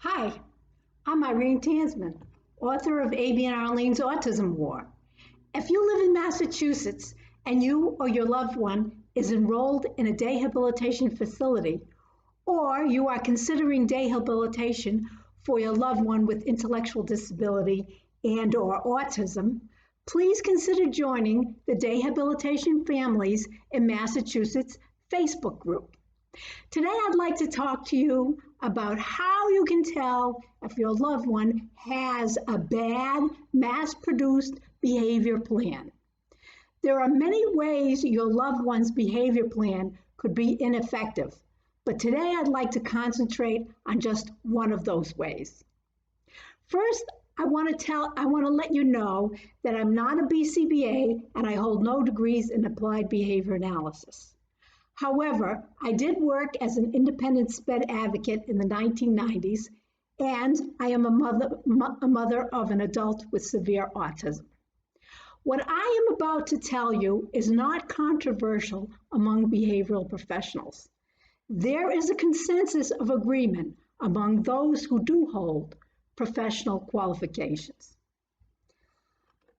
Hi, I'm Irene Tansman, author of A.B. and Arlene's Autism War. If you live in Massachusetts and you or your loved one is enrolled in a rehabilitation facility, or you are considering rehabilitation for your loved one with intellectual disability and/or autism, please consider joining the Rehabilitation Families in Massachusetts Facebook group. Today, I'd like to talk to you about how you can tell if your loved one has a bad, mass-produced behavior plan. There are many ways your loved one's behavior plan could be ineffective, but today I'd like to concentrate on just one of those ways. First, I want to let you know that I'm not a BCBA and I hold no degrees in applied behavior analysis. However, I did work as an independent SPED advocate in the 1990s, and I am a mother of an adult with severe autism. What I am about to tell you is not controversial among behavioral professionals. There is a consensus of agreement among those who do hold professional qualifications.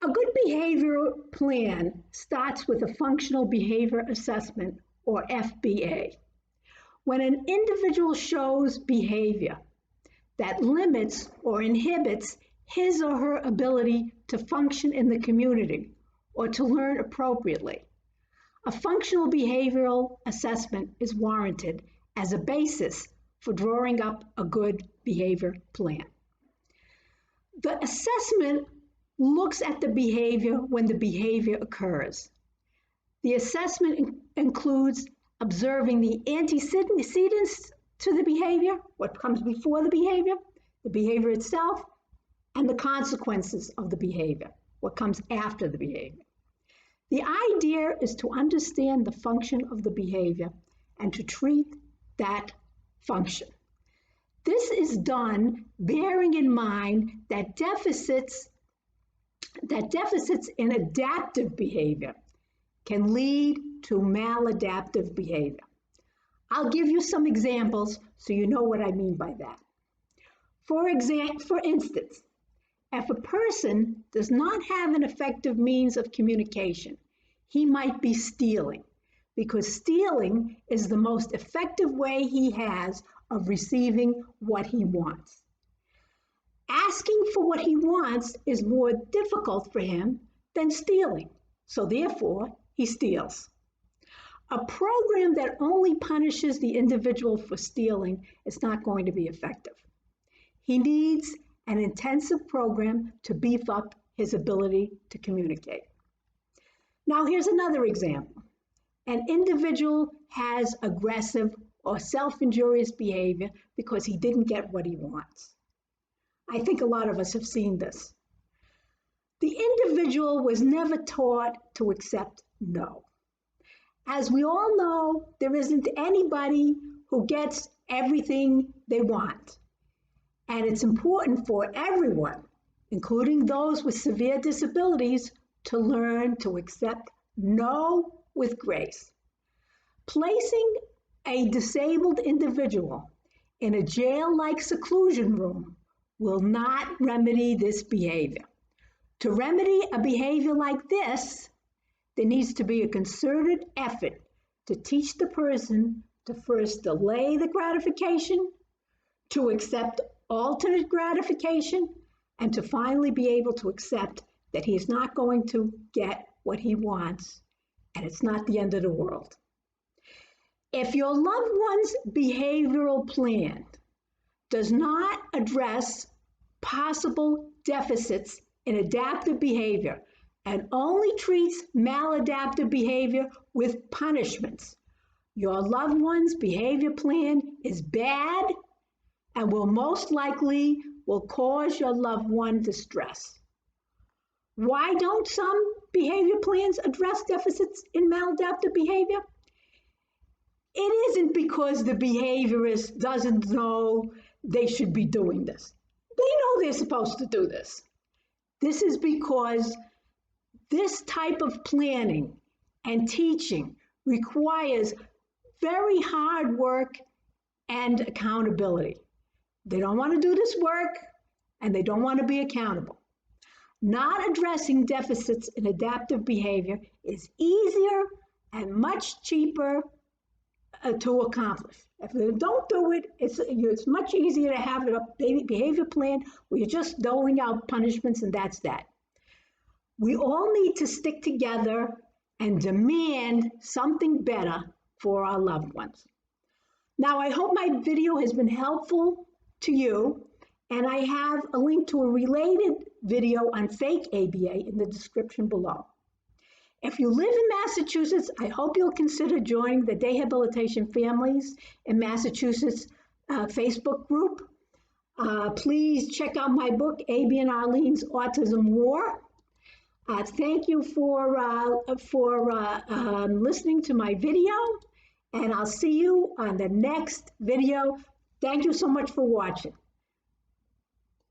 A good behavior plan starts with a functional behavior assessment, or FBA. When an individual shows behavior that limits or inhibits his or her ability to function in the community or to learn appropriately, a functional behavioral assessment is warranted as a basis for drawing up a good behavior plan. The assessment looks at the behavior when the behavior occurs. The assessment includes observing the antecedents to the behavior, what comes before the behavior itself, and the consequences of the behavior, what comes after the behavior. The idea is to understand the function of the behavior and to treat that function. This is done bearing in mind that deficits in adaptive behavior can lead to maladaptive behavior. I'll give you some examples so you know what I mean by that. For instance, if a person does not have an effective means of communication, he might be stealing, because stealing is the most effective way he has of receiving what he wants. Asking for what he wants is more difficult for him than stealing, so therefore, he steals. A program that only punishes the individual for stealing is not going to be effective. He needs an intensive program to beef up his ability to communicate. Now, here's another example. An individual has aggressive or self-injurious behavior because he didn't get what he wants. I think a lot of us have seen this. The individual was never taught to accept no. As we all know, there isn't anybody who gets everything they want. And it's important for everyone, including those with severe disabilities, to learn to accept no with grace. Placing a disabled individual in a jail-like seclusion room will not remedy this behavior. To remedy a behavior like this, there needs to be a concerted effort to teach the person to first delay the gratification, to accept alternate gratification, and to finally be able to accept that he is not going to get what he wants, and it's not the end of the world. If your loved one's behavioral plan does not address possible deficits in adaptive behavior and only treats maladaptive behavior with punishments, your loved one's behavior plan is bad and will most likely cause your loved one distress. Why don't some behavior plans address deficits in maladaptive behavior? It isn't because the behaviorist doesn't know they should be doing this. They know they're supposed to do this. This is because this type of planning and teaching requires very hard work and accountability. They don't want to do this work, and they don't want to be accountable. Not addressing deficits in adaptive behavior is easier and much cheaper to accomplish. If you don't do it, it's much easier to have a behavior plan where you're just doling out punishments and that's that. We all need to stick together and demand something better for our loved ones. Now, I hope my video has been helpful to you, and I have a link to a related video on fake ABA in the description below. If you live in Massachusetts, I hope you'll consider joining the Rehabilitation Families in Massachusetts Facebook group. Please check out my book, AB and Arlene's Autism War. Thank you for listening to my video, and I'll see you on the next video. Thank you so much for watching.